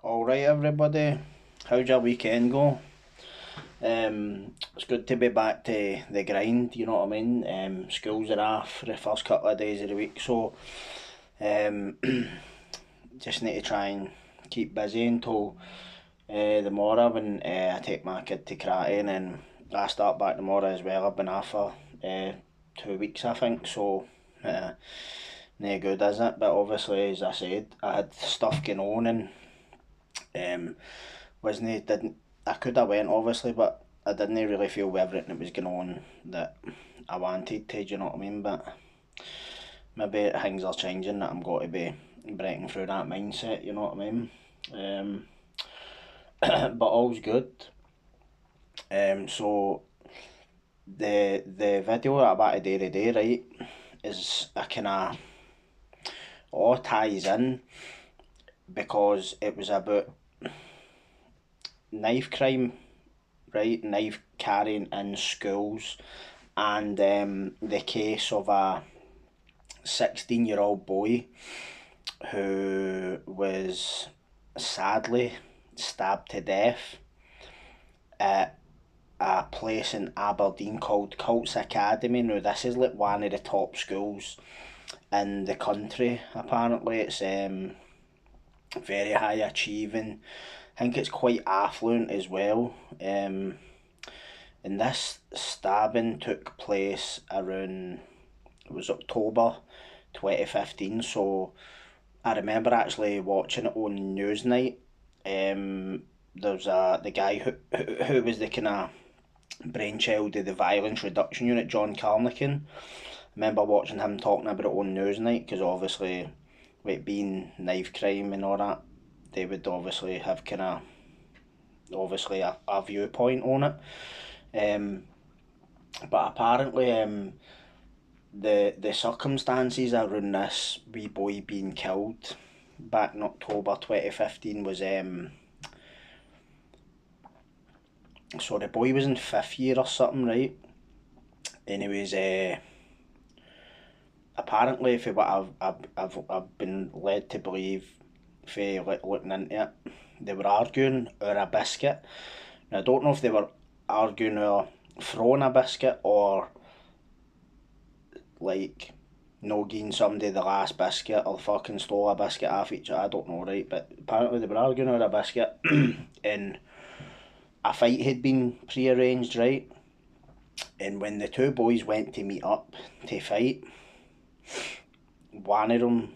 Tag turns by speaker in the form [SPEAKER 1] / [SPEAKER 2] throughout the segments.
[SPEAKER 1] Alright everybody, how'd your weekend go? It's good to be back to the grind, you know what I mean? Schools are off for the first couple of days of the week, so um, just need to try and keep busy until the morrow when I take my kid to karate, and then I start back tomorrow as well. I've been off for 2 weeks I think, so no good is it? But obviously, as I said, I had stuff going on, and um, wasn't didn't I could have went obviously, but I didn't really feel with everything that was going on that I wanted to. Do you know what I mean? But maybe things are changing that I'm going to be breaking through that mindset. You know what I mean? Um, but all's good. So the video that I'm about to do today, right, is a kind of all ties in because it was about knife crime, right? Knife carrying in schools, and the case of a 16-year-old boy who was sadly stabbed to death at a place in Aberdeen called Cults Academy. Now, this is like one of the top schools in the country. Apparently, it's very high achieving. I think it's quite affluent as well. And this stabbing took place around, it was October 2015, so I remember actually watching it on Newsnight. There's the guy who was the kind of brainchild of the violence reduction unit, John Carnican. I remember watching him talking about it on Newsnight, because obviously with it being knife crime and all that, they would obviously have kind of obviously a viewpoint on it. But apparently the circumstances around this wee boy being killed back in October 2015 was so the boy was in fifth year or something, right? And he was apparently, for what I've been led to believe, for looking into it, they were arguing over a biscuit. Now I don't know if they were arguing or throwing a biscuit, or like no giving somebody the last biscuit, or fucking stole a biscuit off each other. I don't know, right? But apparently they were arguing over a biscuit and a fight had been pre-arranged, right? And when the two boys went to meet up to fight, one of them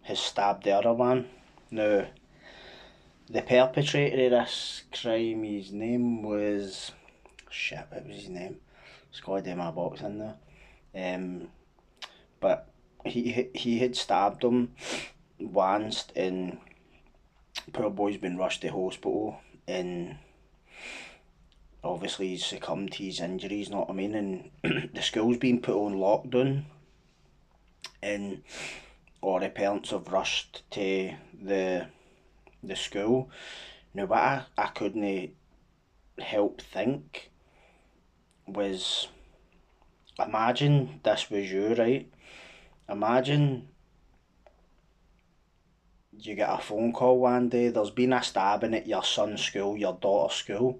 [SPEAKER 1] has stabbed the other one. Now, the perpetrator of this crime, his name was... Shit, what was his name? It's got to do my box in there. But he had stabbed him once, and poor boy's been rushed to hospital, and obviously he's succumbed to his injuries, know what I mean? And the school's been put on lockdown, and all the parents have rushed to the school. Now, what I couldn't help think was, imagine this was you, right? Imagine you get a phone call one day, there's been a stabbing at your son's school, your daughter's school.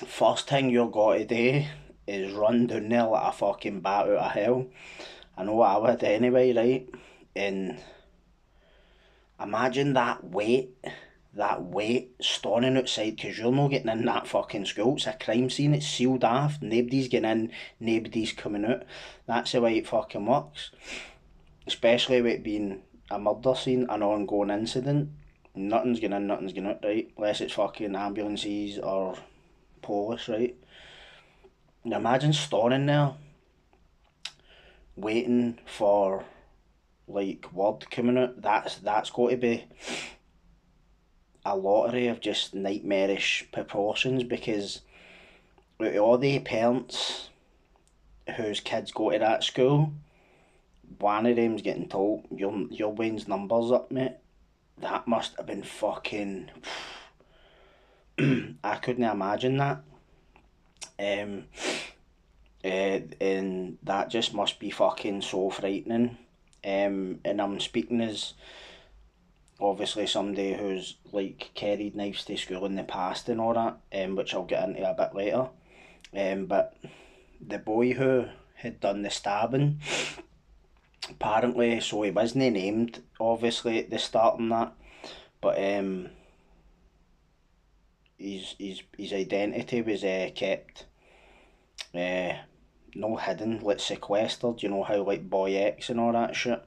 [SPEAKER 1] First thing you're going to do is run down there like a fucking bat out of hell. I know I would anyway, right? And imagine that weight standing outside, because you're not getting in that fucking school. It's a crime scene, it's sealed off, nobody's getting in, nobody's coming out. That's the way it fucking works. Especially with it being a murder scene, an ongoing incident. Nothing's going in, nothing's going out, right? Unless it's fucking ambulances or police, right? And imagine standing there waiting for like word coming out. That's got to be a lottery of just nightmarish proportions, because out of all the parents whose kids go to that school, one of them's getting told your Wayne's numbers up, mate. That must have been fucking... I couldn't imagine that. Um, and that just must be fucking so frightening. And I'm speaking as obviously somebody who's like carried knives to school in the past and all that, which I'll get into a bit later. But the boy who had done the stabbing, apparently, so he wasn't named obviously at the start and that, but his identity was kept uh, no hidden, like sequestered. You know how like Boy X and all that shit.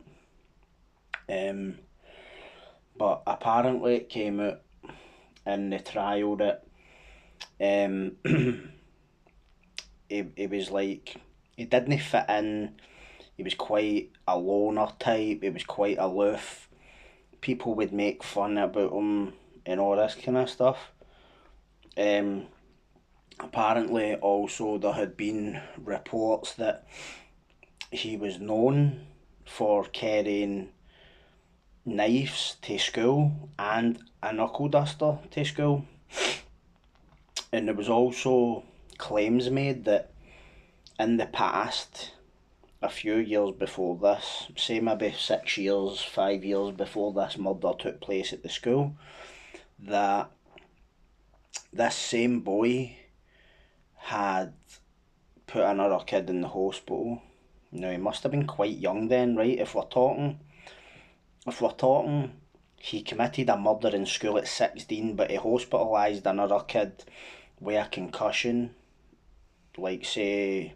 [SPEAKER 1] Um, but apparently it came out in the trial that um, he was like he didn't fit in. He was quite a loner type. He was quite aloof. People would make fun about him and all this kind of stuff. Um, Apparently, also there had been reports that he was known for carrying knives to school and a knuckle duster to school. And there was also claims made that in the past, a few years before this, say maybe 6 years, 5 years before this murder took place at the school, that this same boy had put another kid in the hospital. Now he must have been quite young then, right? If we're talking, he committed a murder in school at 16, but he hospitalised another kid with a concussion, like say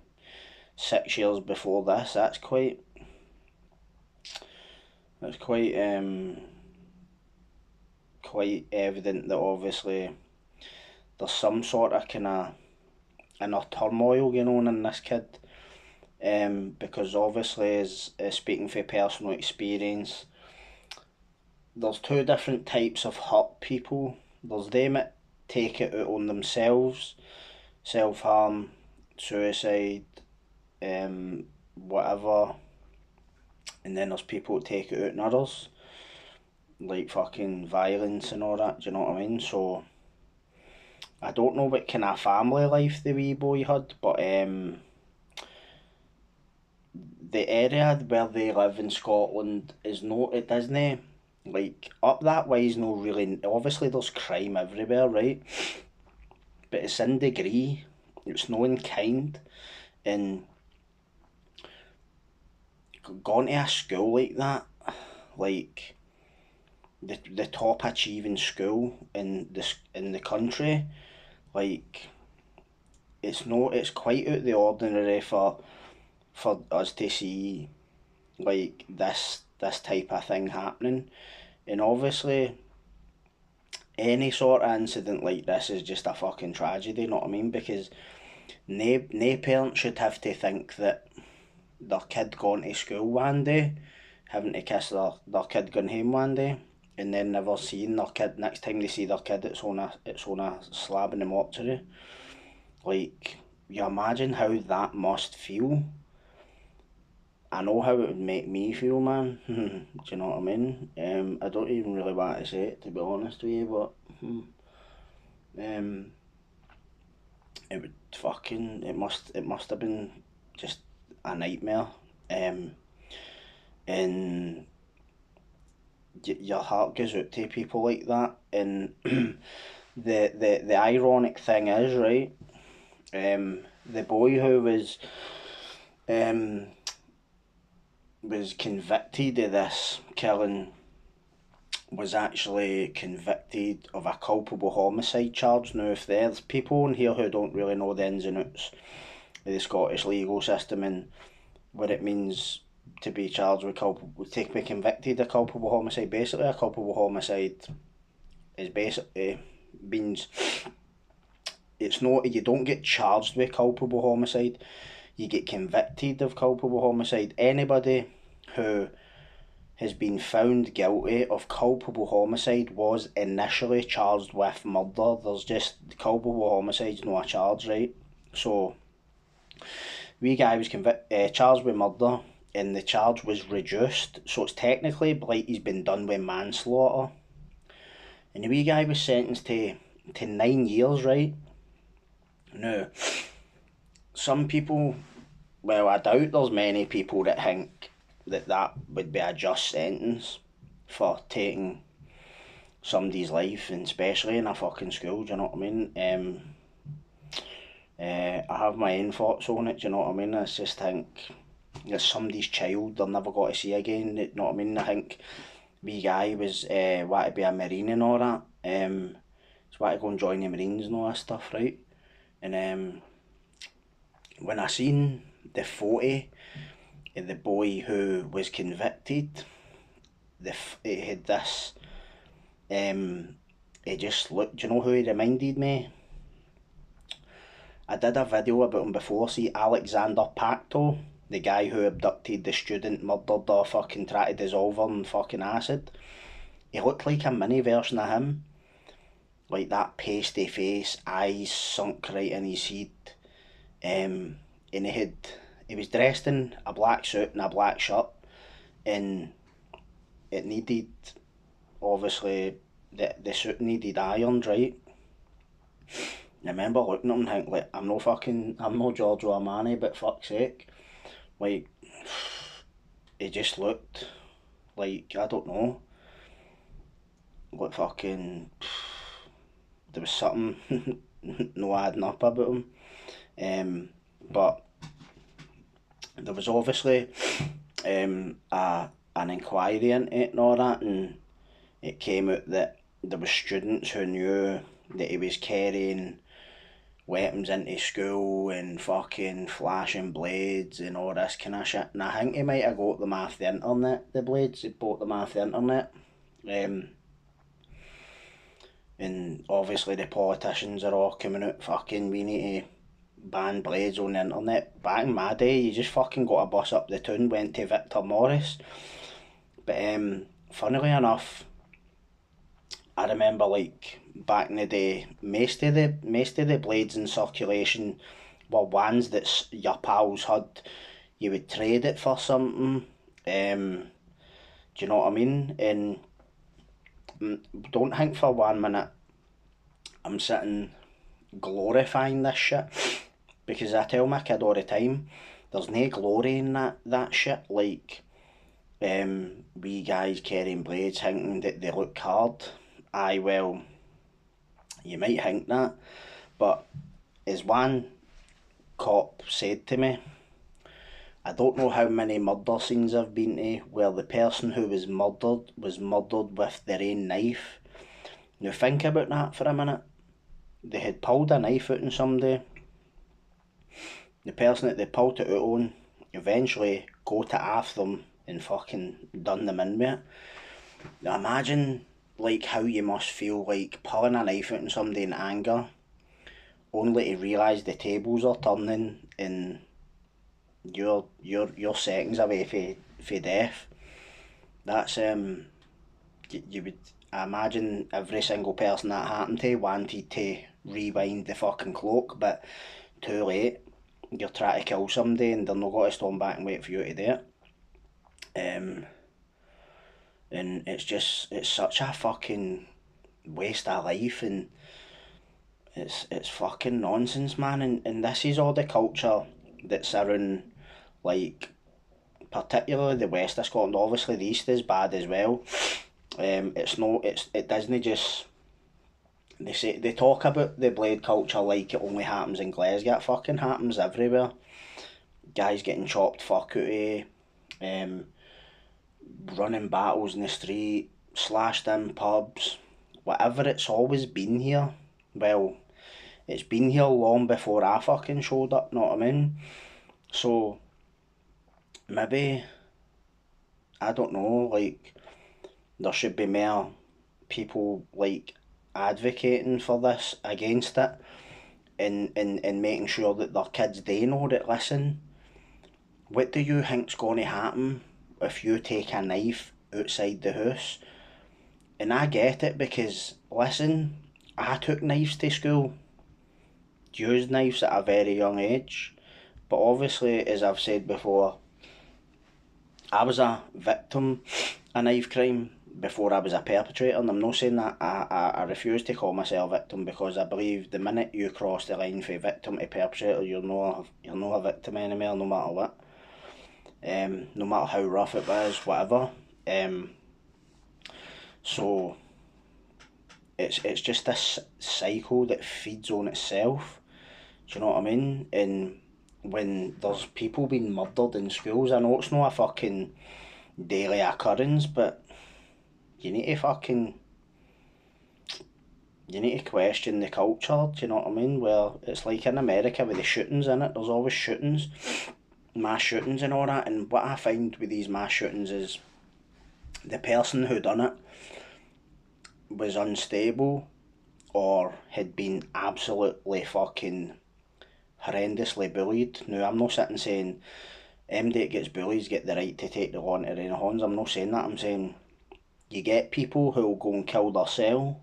[SPEAKER 1] 6 years before this. That's quite evident that obviously there's some sort of kind of inner turmoil going on in this kid. Because obviously, as speaking from personal experience, there's two different types of hurt people. There's them that take it out on themselves, self harm, suicide, whatever, and then there's people that take it out on others, like fucking violence and all that. Do you know what I mean? So I don't know what kind of family life the wee boy had, but the area where they live in Scotland is no, it doesn't like up that way is no really. Obviously, there's crime everywhere, right? But it's in degree. It's no in kind, and going to a school like that, like the top achieving school in the country, like it's quite out of the ordinary for us to see like this type of thing happening, and obviously any sort of incident like this is just a fucking tragedy. You know what I mean? Because no parent should have to think that their kid going to school one day, having to kiss their kid going home one day, and then never seeing their kid. Next time they see their kid, it's on a slab in the mortuary. Like, you imagine how that must feel. I know how it would make me feel, man. Do you know what I mean? I don't even really want to say it, to be honest with you, but um, it would fucking it must have been just a nightmare. Um, and your heart goes out to people like that. And the ironic thing is, right? The boy who um was convicted of this killing was actually convicted of a culpable homicide charge. Now, if there's people in here who don't really know the ins and outs of the Scottish legal system and what it means to be charged with culpable, to be convicted of culpable homicide, basically a culpable homicide is basically means it's not, you don't get charged with culpable homicide, you get convicted of culpable homicide. Anybody who has been found guilty of culpable homicide was initially charged with murder. There's just culpable homicide's not a charge, right? So, wee guy was charged with murder, and the charge was reduced. So it's technically like he's been done with manslaughter. And the wee guy was sentenced to 9 years, right? Now, some people, well, I doubt there's many people that think that would be a just sentence for taking somebody's life, and especially in a fucking school, do you know what I mean? I have my own thoughts on it, do you know what I mean? I just think it's somebody's child they're never got to see again, you know what I mean? I think wee guy was wanted to be a marine and all that. He's wanted to go and join the Marines and all that stuff, right? And when I seen the photo of the boy who was convicted, he had this, he just looked, do you know who he reminded me? I did a video about him before, see Alexander Pacto, the guy who abducted the student, murdered her, fucking tried to dissolve her in fucking acid. He looked like a mini version of him. Like that pasty face, eyes sunk right in his head. And he was dressed in a black suit and a black shirt, and it needed, obviously, the suit needed ironed, right? I remember looking at him and thinking, like, I'm no Giorgio Armani, but fuck's sake. Like, he just looked like, I don't know, like fucking, there was something no adding up about him. But there was obviously an inquiry into it and all that, and it came out that there was students who knew that he was carrying weapons into school and fucking flashing blades and all this kind of shit. And I think he might have got them off the internet, the blades. He bought them off the internet. And obviously the politicians are all coming out fucking, we need to ban blades on the internet. Back in my day, you just fucking got a bus up the town, went to Victor Morris. But funnily enough, I remember, like, back in the day, most of the blades in circulation were ones that your pals had. You would trade it for something. Do you know what I mean? And don't think for 1 minute I'm sitting glorifying this shit, because I tell my kid all the time, there's no glory in that shit. Like, wee guys carrying blades thinking that they look hard. Aye, well, you might think that, but as one cop said to me, I don't know how many murder scenes I've been to where the person who was murdered with their own knife. Now think about that for a minute. They had pulled a knife out on somebody. The person that they pulled it out on eventually got it off them and fucking done them in with it. Now imagine, like, how you must feel, like, pulling a knife out on somebody in anger, only to realise the tables are turning and you're seconds away for death. That's you would imagine every single person that happened to wanted to rewind the fucking clock, but too late. You're trying to kill somebody and they're not going to stand back and wait for you to do it. And it's such a fucking waste of life, and it's fucking nonsense, man. And this is all the culture that's around, like, particularly the west of Scotland. Obviously the east is bad as well. It doesn't just, they talk about the blade culture like it only happens in Glasgow. It fucking happens everywhere. Guys getting chopped fuck out of, running battles in the street, slashed in pubs, whatever. It's always been here. Well, it's been here long before I fucking showed up, know what I mean? So maybe, I don't know, like, there should be more people, like, advocating for this, against it, and making sure that their kids, they know that, listen, what do you think's going to happen if you take a knife outside the house? And I get it, because, listen, I took knives to school, used knives at a very young age, but obviously, as I've said before, I was a victim of knife crime before I was a perpetrator, and I'm not saying that. I refuse to call myself a victim, because I believe the minute you cross the line from victim to perpetrator, you're not a victim anymore, no matter what. No matter how rough it was, whatever. So it's just this cycle that feeds on itself. Do you know what I mean? And when there's people being murdered in schools, I know it's not a fucking daily occurrence, but you need to fucking you need to question the culture. Do you know what I mean? Well, it's like in America with the shootings in it. There's always shootings, mass shootings and all that. And what I find with these mass shootings is the person who done it was unstable or had been absolutely fucking horrendously bullied. Now, I'm not sitting saying MD that gets bullies get the right to take the law into their own hands. I'm not saying that. I'm saying you get people who will go and kill themselves,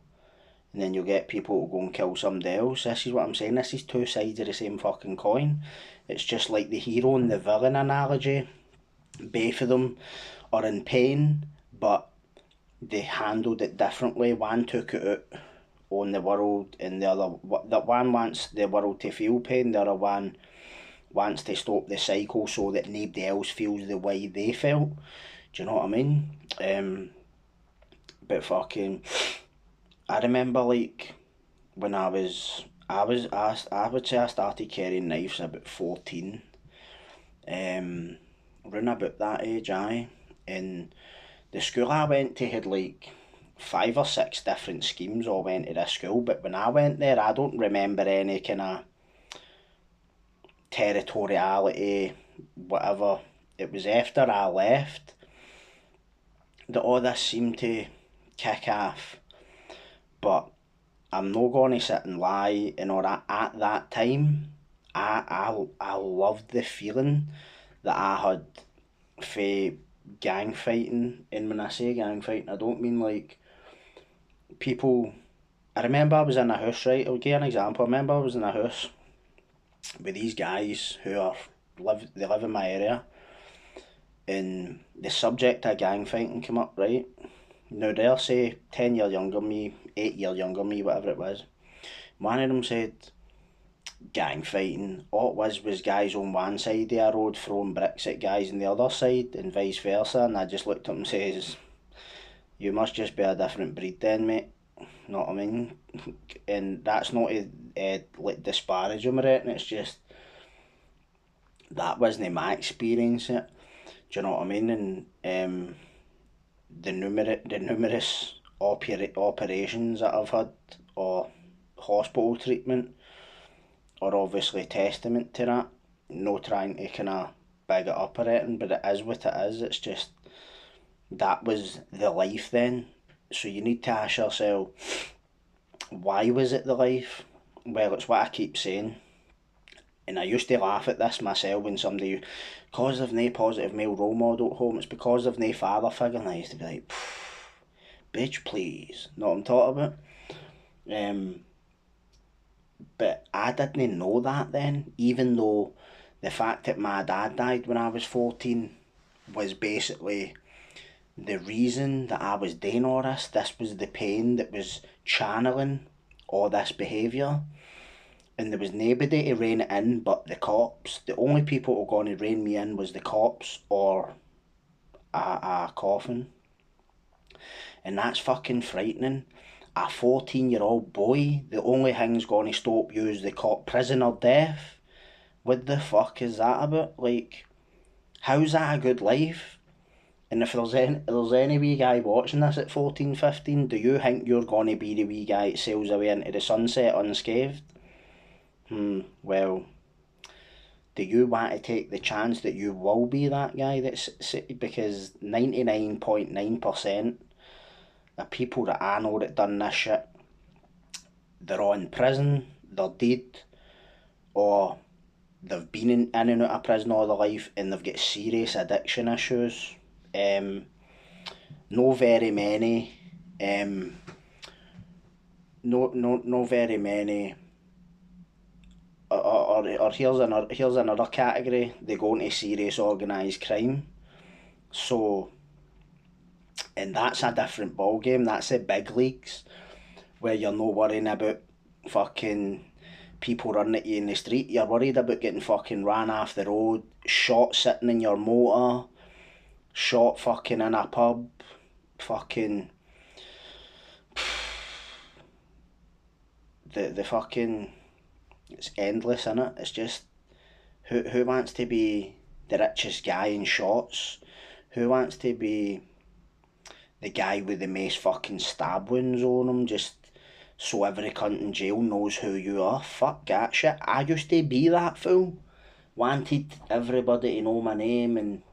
[SPEAKER 1] and then you'll get people who will go and kill somebody else. This is what I'm saying. This is two sides of the same fucking coin. It's just like the hero and the villain analogy. Both of them are in pain, but they handled it differently. One took it out on the world, and the other, that one wants the world to feel pain, the other one wants to stop the cycle so that nobody else feels the way they felt. Do you know what I mean? But fucking, I remember like when I would say I started carrying knives about 14. Around about that age, aye. And the school I went to had like 5 or 6 different schemes all went to this school, but when I went there I don't remember any kind of territoriality, whatever. It was after I left that all this seemed to kick off. But I'm not going to sit and lie and all that. At that time, I loved the feeling that I had for gang fighting. And when I say gang fighting, I don't mean like people. I remember I was in a house, right? I'll give you an example. I remember I was in a house with these guys who live in my area, and the subject of gang fighting came up, right? Now they'll say 10 years younger than me, 8 years younger than me, whatever it was. One of them said gang fighting. All it was guys on one side of the road throwing bricks at guys on the other side and vice versa. And I just looked at him and says, "You must just be a different breed then, mate." You know what I mean? And that's not to like disparage him or anything. It's just that wasn't my experience. Do you know what I mean? And the numerous operations that I've had or hospital treatment are obviously testament to that. No trying to kind of big it up or anything, but it is what it is. It's just that was the life then. So you need to ask yourself, why was it the life? Well, it's what I keep saying. And I used to laugh at this myself when somebody, because of no positive male role model at home, it's because of no father figure. And I used to be like, bitch, please. Know what I'm talking about? But I didn't know that then, even though the fact that my dad died when I was 14 was basically the reason that I was doing all this. This was the pain that was channeling all this behaviour. And there was nobody to rein it in but the cops. The only people who were going to rein me in was the cops or a coffin. And that's fucking frightening. A 14-year-old boy, the only thing's going to stop you is the cop prison or death. What the fuck is that about? Like, how's that a good life? And if there's any wee guy watching this at 14, 15, do you think you're going to be the wee guy that sails away into the sunset unscathed? Well, do you want to take the chance that you will be that guy? Because 99.9% of people that I know that done this shit, they're all in prison, they're dead, or they've been in and out of prison all their life and they've got serious addiction issues. No very many. No very many. Or here's another category. They go into serious organised crime. So, and that's a different ball game. That's the big leagues, where you're not worrying about fucking people running at you in the street. You're worried about getting fucking ran off the road, shot sitting in your motor, shot fucking in a pub, fucking the fucking, it's endless, innit? It's just, who wants to be the richest guy in shots? Who wants to be the guy with the most fucking stab wounds on him, just so every cunt in jail knows who you are? Fuck that shit. I used to be that fool. Wanted everybody to know my name and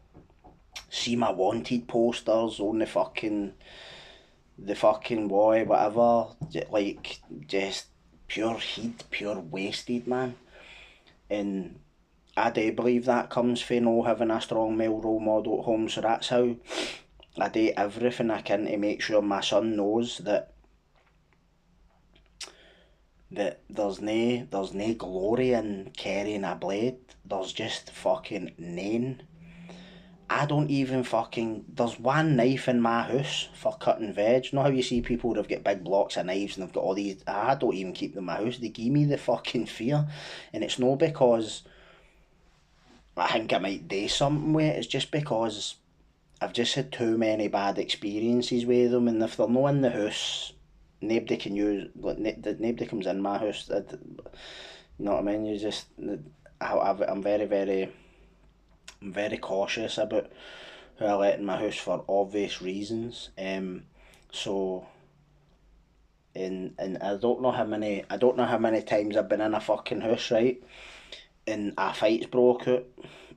[SPEAKER 1] see my wanted posters on the fucking wall, whatever. Like, just pure heat, pure wasted, man. And I do believe that comes from no having a strong male role model at home, so that's how I do everything I can to make sure my son knows that there's no glory in carrying a blade. There's just fucking none. I don't even fucking, there's one knife in my house for cutting veg. You know how you see people that have got big blocks of knives and they've got all these, I don't even keep them in my house. They give me the fucking fear. And it's not because I think I might do something with it, it's just because I've just had too many bad experiences with them, and if they're not in the house, nobody can use, like, nobody comes in my house. You know what I mean? You just, I'm very cautious about who I let in my house for obvious reasons. So, and I don't know how many times I've been in a fucking house, right, and a fight's broke out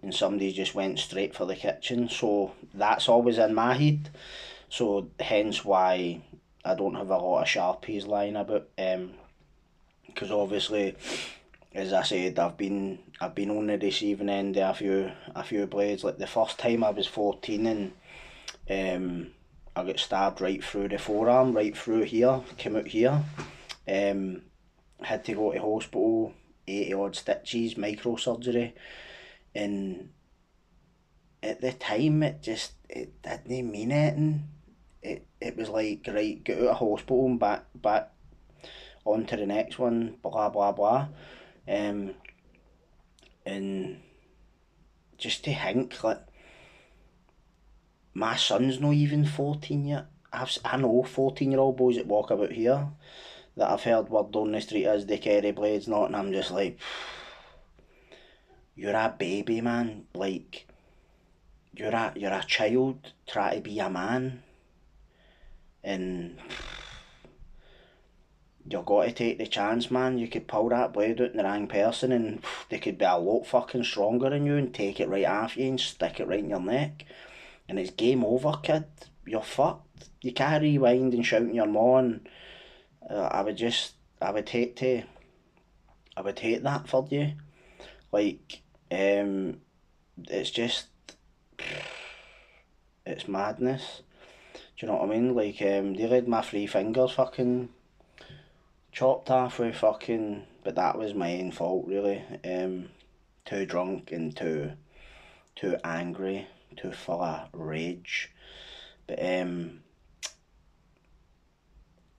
[SPEAKER 1] and somebody just went straight for the kitchen, so that's always in my head. So hence why I don't have a lot of Sharpies lying about, because obviously, as I said, I've been on the receiving end of a few blades. Like the first time I was 14 and I got stabbed right through the forearm, right through here, came out here. Um, had to go to hospital, 80 odd stitches, microsurgery, and at the time it didn't mean anything. It was like, right, get out of hospital and back on to the next one, blah blah blah. Um, and just to think, like, my son's not even 14 yet. I know 14-year-old boys that walk about here that I've heard word on the street as they carry blades, not, and I'm just like, you're a baby, man. Like, you're a child, try to be a man, and you've got to take the chance, man. You could pull that blade out in the wrong person and they could be a lot fucking stronger than you and take it right off you and stick it right in your neck. And it's game over, kid. You're fucked. You can't rewind and shout in your maw, and I would just, I would hate that for you. Like, it's just, it's madness. Do you know what I mean? Like, they had my three fingers fucking chopped off with fucking, but that was my own fault, really. Too drunk and too angry, too full of rage. But I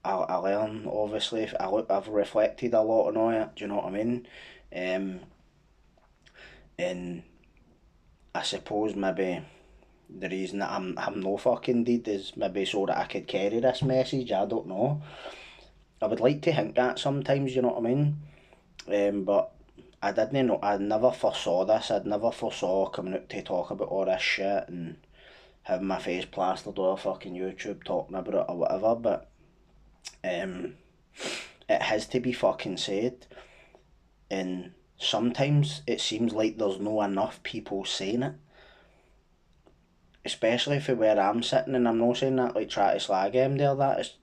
[SPEAKER 1] learn, obviously. I've reflected a lot on it. Do you know what I mean? And I suppose maybe the reason that I'm no fucking deed is maybe so that I could carry this message. I don't know. I would like to think that sometimes. You know what I mean? But I didn't know. I never foresaw this. I'd never foresaw coming out to talk about all this shit and having my face plastered all fucking YouTube talking about it or whatever. But um, it has to be fucking said, and sometimes it seems like there's no enough people saying it, especially for where I'm sitting. And I'm not saying that like try to slag him there. That is,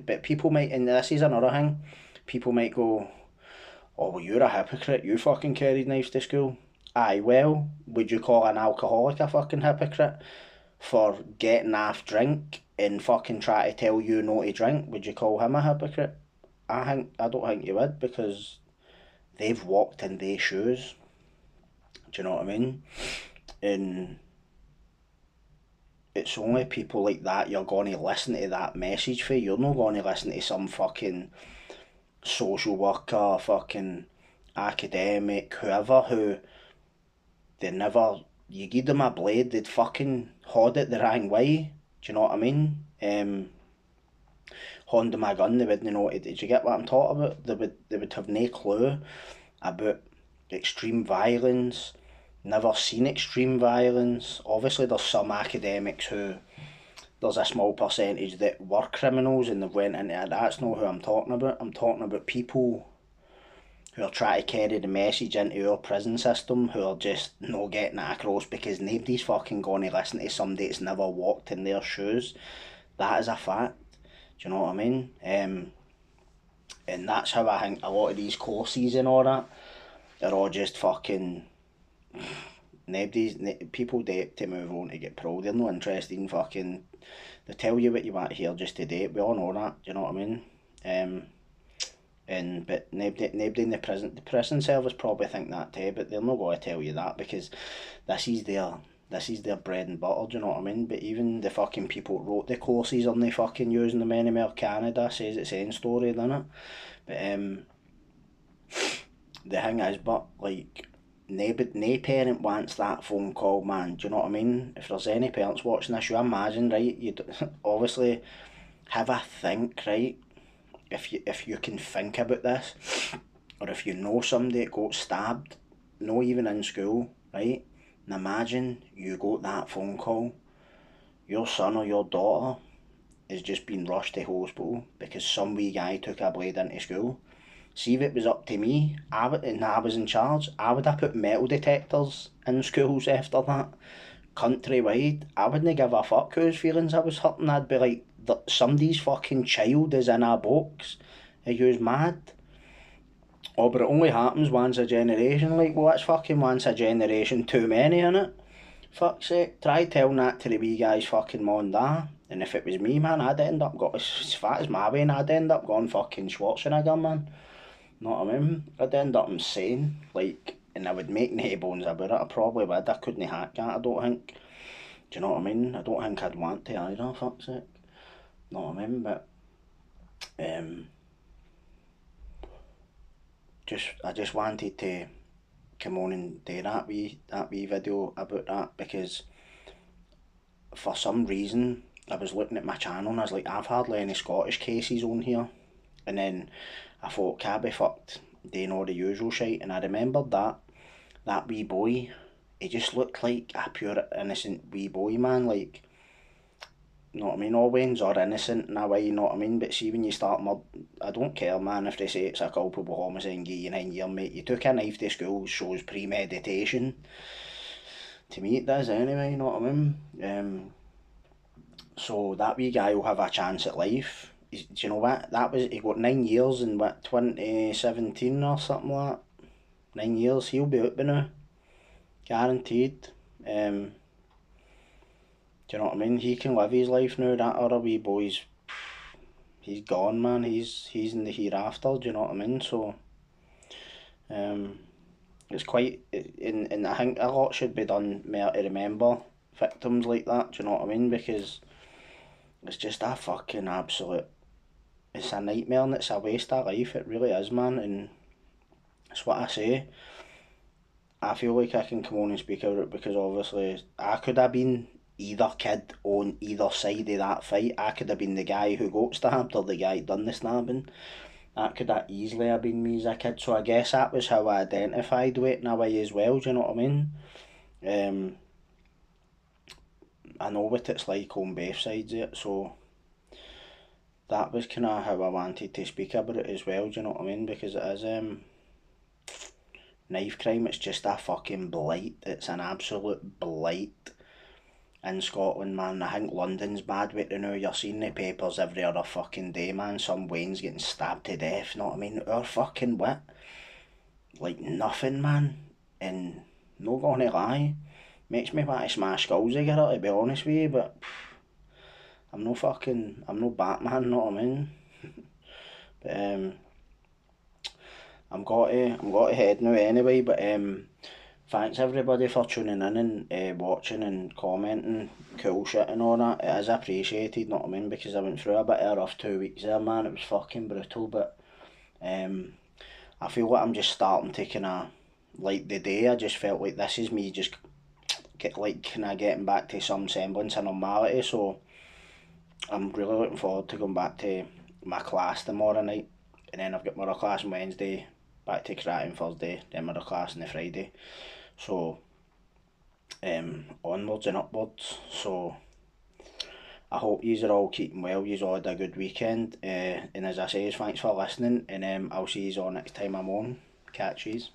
[SPEAKER 1] but people might, and this is another thing. People might go, "Oh, well, you're a hypocrite. You fucking carried knives to school." Aye, well, would you call an alcoholic a fucking hypocrite for getting off drink and fucking try to tell you not to drink? Would you call him a hypocrite? I don't think you would, because they've walked in their shoes. Do you know what I mean? And it's only people like that you're going to listen to that message for. You're not going to listen to some fucking social worker, fucking academic, whoever, who they never, you give them a blade, they'd fucking hold it the wrong way. Do you know what I mean? handed my gun, they wouldn't know. Did you get what I'm talking about? They would have no clue about extreme violence, never seen extreme violence. Obviously, there's some academics who, there's a small percentage that were criminals and they've went into it. That's not who I'm talking about. I'm talking about people who are trying to carry the message into our prison system, who are just not getting it across because nobody's fucking going to listen to somebody that's never walked in their shoes. That is a fact. Do you know what I mean? And that's how I think a lot of these courses and all that are all just fucking. People date to move on to get pro. They're not interested in fucking. They tell you what you want to hear just to date. We all know that. Do you know what I mean? But nobody in the prison service probably think that too, but they're not going to tell you that because this is their bread and butter, do you know what I mean? But even the fucking people who wrote the courses on the fucking using them anymore, Canada says it's end story, doesn't it? But the thing is, but like, no parent wants that phone call, man. Do you know what I mean? If there's any parents watching this, you imagine, right? You obviously have a think, right? If you can think about this, or if you know somebody that got stabbed, not even in school, right? And imagine you got that phone call, your son or your daughter is just being rushed to hospital because some wee guy took a blade into school. See, if it was up to me, and I was in charge, I would have put metal detectors in schools after that. Countrywide, I wouldn't give a fuck whose feelings I was hurting. I'd be like, somebody's fucking child is in a box. Are you mad? Oh, but it only happens once a generation. Like, well, that's fucking once a generation too many, innit? Fuck's sake. Try telling that to the wee guy's fucking mum and dad. And if it was me, man, I'd end up got as fat as my way, and I'd end up going fucking Schwarzenegger, man. Know what I mean? I'd end up insane. Like, and I would make no bones about it. I probably would. I couldn't hack that, I don't think. Do you know what I mean? I don't think I'd want to either, fuck's sake. Know what I mean? But I just wanted to come on and do that wee video about that because for some reason I was looking at my channel and I was like, I've hardly any Scottish cases on here, and then I thought, can't be fucked doing all the usual shit, and I remembered that wee boy, he just looked like a pure innocent wee boy, man. Like, you know what I mean? All Waynes are innocent in a way, you know what I mean? But see, when you start I don't care, man, if they say it's a culpable homicide and give you 9 years, mate. You took a knife to school, shows premeditation. To me, it does anyway, you know what I mean? So that wee guy will have a chance at life. Do you know what? He got 9 years in what, 2017 or something like that? 9 years, he'll be out by now. Guaranteed. Do you know what I mean? He can live his life now. That other wee boy's, he's gone, man. He's in the hereafter. Do you know what I mean? So, it's quite, and I think a lot should be done more to remember victims like that. Do you know what I mean? Because it's just a fucking absolute. It's a nightmare and it's a waste of life. It really is, man. And it's what I say. I feel like I can come on and speak out because obviously I could have been either kid on either side of that fight. I could have been the guy who got stabbed or the guy who done the stabbing. That could have easily have been me as a kid. So I guess that was how I identified with it in a way as well, do you know what I mean? I know what it's like on both sides of it, so that was kind of how I wanted to speak about it as well, do you know what I mean? Because it is knife crime, it's just a fucking blight. It's an absolute blight in Scotland, man. I think London's bad with it now. You're seeing the papers every other fucking day, man. Some Wayne's getting stabbed to death, you know what I mean? Our fucking wit, like nothing, man. And no gonna lie, makes me want to smash skulls together, to be honest with you, but I'm no Batman, you know what I mean? But I'm got to head now anyway, but thanks everybody for tuning in and watching and commenting, cool shit and all that. It is appreciated, you know what I mean, because I went through a bit of a rough 2 weeks there, man. It was fucking brutal, but I feel like I'm just starting to kinda, like the day, I just felt like this is me just kinda getting back to some semblance of normality, so I'm really looking forward to going back to my class tomorrow night, and then I've got mirror class on Wednesday, back to karate on Thursday, then mirror class on the Friday. So onwards and upwards. So I hope yous are all keeping well. Yous all had a good weekend. And as I say, thanks for listening. And I'll see yous all next time I'm on. Catch yous.